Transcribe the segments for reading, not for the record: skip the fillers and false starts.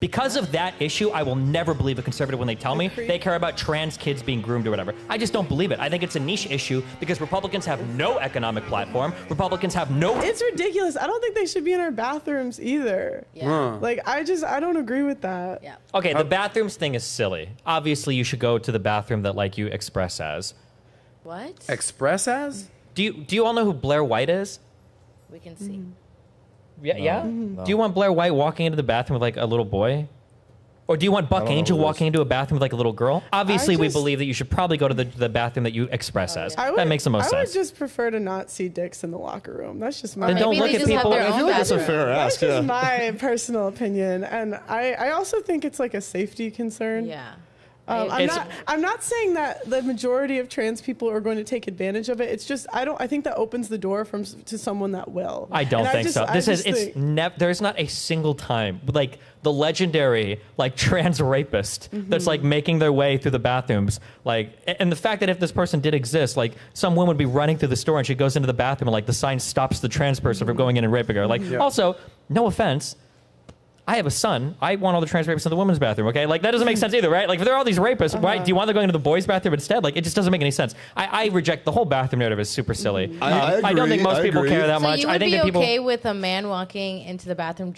Because of that issue, I will never believe a conservative when they tell me they care about trans kids being groomed or whatever. I just don't believe it. I think it's a niche issue because Republicans have no economic platform. Republicans have no... It's ridiculous. I don't think they should be in our bathrooms either. Yeah. Like, I don't agree with that. Yeah. Okay, the bathrooms thing is silly. Obviously, you should go to the bathroom that, like, you express as. What? Express as? Do you all know who Blair White is? We can see. Yeah? Do you want Blair White walking into the bathroom with, like, a little boy? Or do you want Buck Angel walking into a bathroom with, like, a little girl? Obviously, we believe that you should probably go to the bathroom that you express as. That makes the most sense. I would just prefer to not see dicks in the locker room. That's just my... Then don't look at people. I feel like that's a fair ask. That's just my personal opinion. And I also think it's, like, a safety concern. Yeah. I'm not saying that the majority of trans people are going to take advantage of it. It's just I think that opens the door to someone that will. I don't think so. There's not a single time like the legendary like trans rapist that's like making their way through the bathrooms, like, and the fact that if this person did exist, like some woman would be running through the store and she goes into the bathroom and like the sign stops the trans person from going in and raping her. Like also, no offense, I have a son. I want all the trans rapists in the women's bathroom, okay? Like, that doesn't make sense either, right? Like, if there are all these rapists, why do you want them going into the boys' bathroom instead? Like, it just doesn't make any sense. I reject the whole bathroom narrative is super silly. I don't think most people care that much. So you would I think be that people... okay with a man walking into the bathroom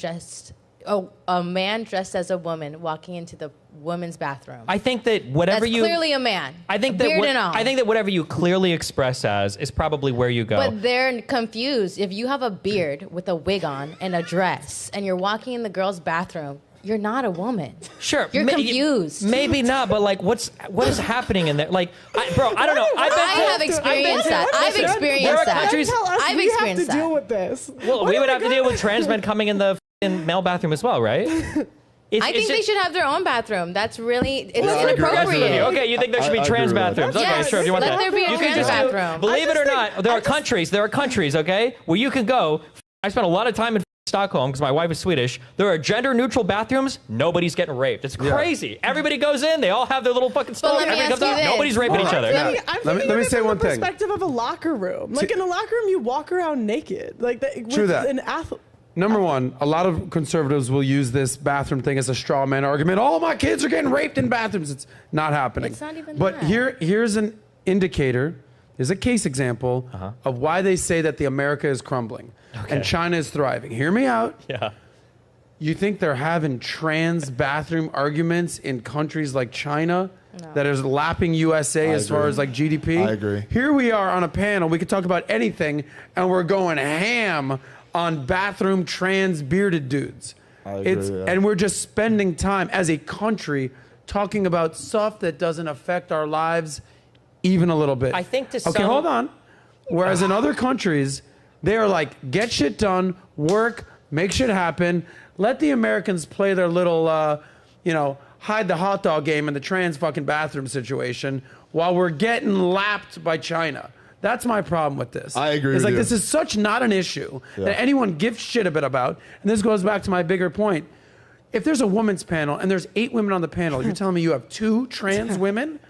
a man dressed as a woman walking into the women's bathroom? I think that whatever That's clearly a man. I think that beard and all. I think that whatever you clearly express as is probably where you go. But they're confused. If you have a beard with a wig on and a dress and you're walking in the girls' bathroom, you're not a woman. Sure. You're confused. Maybe not, but like what is happening in there? Like, I don't know. I have experienced that. I've experienced that. I've experienced that. Deal with this. Well, we would have to deal with trans men coming in the male bathroom as well, right? I think they should have their own bathroom. That's really inappropriate. Okay, you think there should be trans bathrooms? Okay, yes, sure. If you want let that, there be a trans bathroom. Believe it or not, there are countries, okay, where you can go. I spent a lot of time in Stockholm because my wife is Swedish. There are gender-neutral bathrooms. Nobody's getting raped. It's crazy. Everybody goes in. They all have their little fucking stuff. Everybody comes out. Nobody's raping each other. Let me say one thing. Perspective of a locker room. Like in a locker room, you walk around naked. Like True that. An athlete. Number one, a lot of conservatives will use this bathroom thing as a straw man argument. All my kids are getting raped in bathrooms. It's not happening. It's not even But that. here's an indicator. There's a case example of why they say that the America is crumbling and China is thriving. Hear me out. Yeah. You think they're having trans bathroom arguments in countries like China that is lapping USA as far as like GDP? I agree. Here we are on a panel. We could talk about anything, and we're going ham on bathroom trans bearded dudes. I agree, And we're just spending time as a country talking about stuff that doesn't affect our lives even a little bit. I think to Okay, hold on. Whereas in other countries, they are like, get shit done, work, make shit happen. Let the Americans play their little, hide the hot dog game in the trans fucking bathroom situation while we're getting lapped by China. That's my problem with this. I agree It's with like, you. this is such not an issue that anyone gives shit a bit about. And this goes back to my bigger point. If there's a women's panel and there's 8 women on the panel, you're telling me you have 2 trans women?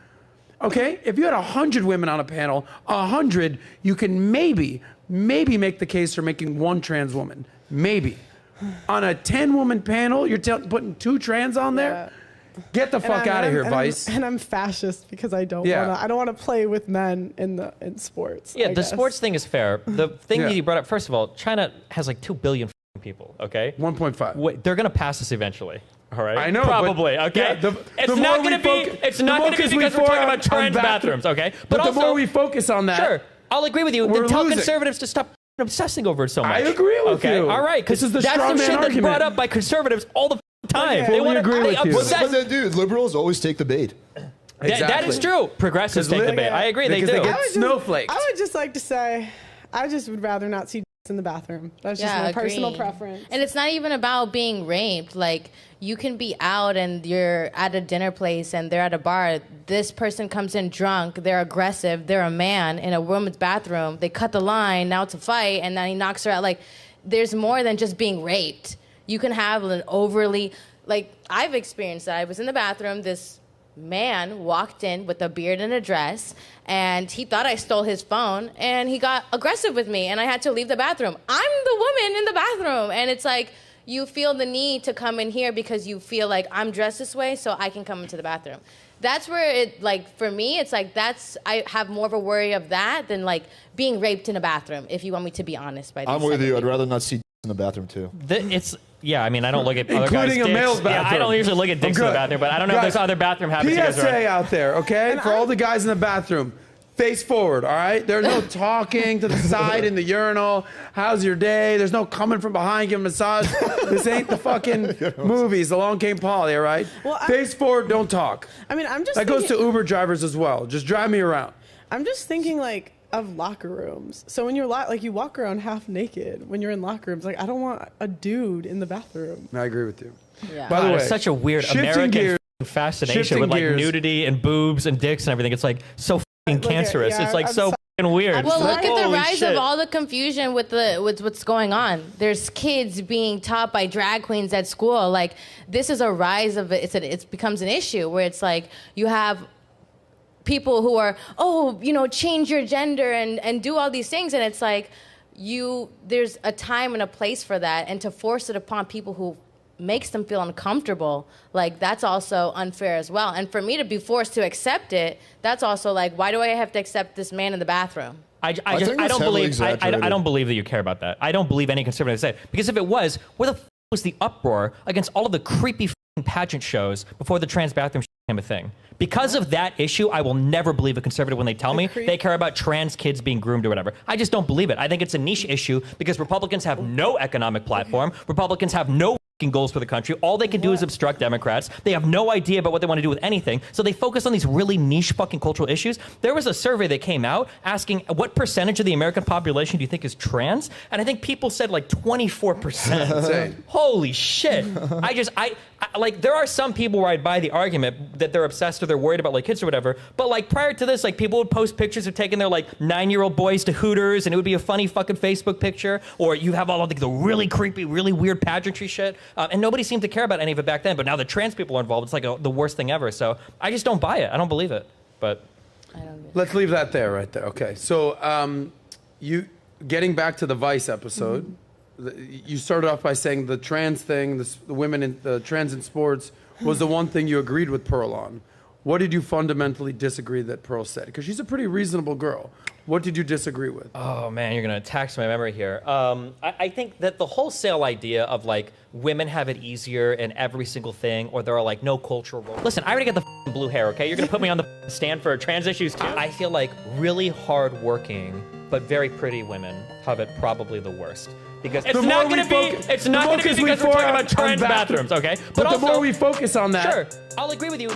Okay? If you had 100 women on a panel, 100, you can maybe make the case for making 1 trans woman. Maybe. On a 10-woman panel, you're putting 2 trans on there? Get the fuck out of here, Vice. And I'm fascist because I don't want to play with men in sports. Yeah, the sports thing is fair. The thing that you brought up, first of all, China has like 2 billion people, okay? 1.5. Wait, they're going to pass us eventually. All right. I know. Probably. Okay. It's not going to be. It's not going to be because we're talking about trans bathrooms. Okay. But also, the more we focus on that, sure, I'll agree with you. we're Then tell losing. conservatives to stop obsessing over it so much. I agree with you. All right. Because This is the that's straw the man shit that's argument. brought up by conservatives all the time. Fully agree with you. obsess- But then, dude, liberals always take the bait. That is true. Progressives take the bait. I agree. They Because do. they get snowflakes. I would just like to say, I just would rather not see in the bathroom. That's just my personal agreed. preference. And it's not even about being raped. Like, you can be out and you're at a dinner place and they're at a bar. This person comes in drunk. They're aggressive. They're a man in a woman's bathroom. They cut the line. Now it's a fight. And then he knocks her out. Like, there's more than just being raped. You can have an overly... Like, I've experienced that. I was in the bathroom. This man walked in with a beard and a dress, and he thought I stole his phone, and he got aggressive with me, and I had to leave the bathroom. I'm the woman in the bathroom, and it's like, you feel the need to come in here because you feel like I'm dressed this way, so I can come into the bathroom. That's where it, like, for me, it's like I have more of a worry of that than like being raped in a bathroom, if you want me to be honest. I'm with you. I'd rather not see in the bathroom too. Yeah, I mean, I don't look at other guys' Including a dicks. male's bathroom. Yeah, I don't usually look at dicks in the bathroom, but I don't know if there's other bathroom habits you guys are PSA out there, okay? For all the guys in the bathroom, face forward, all right? There's no talking to the side in the urinal. How's your day? There's no coming from behind, giving a massage. This ain't the fucking movies. Along Came Polly, all right? Well, face forward, don't talk. I mean, I'm just That goes to Uber drivers as well. Just drive me around. I'm just thinking like of locker rooms. So when you're like you walk around half naked when you're in locker rooms. Like I don't want a dude in the bathroom. I agree with you. Yeah. By the God, way, it's such a weird shifting American gears- fascination shifting with like gears. nudity and boobs and dicks and everything. It's like so fucking cancerous. yeah, it's like I'm so so- fucking weird. Well, look at the Holy rise shit. of all the confusion with what's going on. There's kids being taught by drag queens at school. Like this is a rise of it. It becomes an issue where it's like you have people who are, change your gender and do all these things, and it's like there's a time and a place for that, and to force it upon people who makes them feel uncomfortable, like that's also unfair as well. And for me to be forced to accept it, that's also like, why do I have to accept this man in the bathroom? I think don't that's heavily believe. exaggerated. I don't believe that you care about that. I don't believe any conservative say, because if it was, where the was the uproar against all of the creepy pageant shows before the trans bathroom became a thing? Because of that issue, I will never believe a conservative when they tell me they care about trans kids being groomed or whatever. I just don't believe it. I think it's a niche issue because Republicans have no economic platform. Republicans have no goals for the country. All they can do is obstruct Democrats. They have no idea about what they want to do with anything. So they focus on these really niche fucking cultural issues. There was a survey that came out asking what percentage of the American population do you think is trans? And I think people said like 24%. Insane. Holy shit. I like, there are some people where I'd buy the argument that they're obsessed or they're worried about like kids or whatever. But like prior to this, like people would post pictures of taking their like 9-year-old boys to Hooters and it would be a funny fucking Facebook picture. Or you have all of the really creepy, really weird pageantry shit. And nobody seemed to care about any of it back then. But now that trans people are involved, it's like the worst thing ever. So I just don't buy it. I don't believe it. But Let's leave that there, right there. Okay. So you getting back to the Vice episode, you started off by saying the trans thing, the women in the trans in sports was the one thing you agreed with Pearl on. What did you fundamentally disagree that Pearl said? Because she's a pretty reasonable girl. What did you disagree with? oh man, you're gonna tax my memory here. I think that the wholesale idea of like women have it easier in every single thing, or there are like no cultural roles. Listen, I already got the f***ing blue hair. Okay, you're gonna put me on the f***ing stand for trans issues too. I feel like really hardworking but very pretty women have it probably the worst. Because it's not going to be. It's not going to be because we're talking about trans bathrooms, okay? But the also, more we focus on that, sure, I'll agree with you.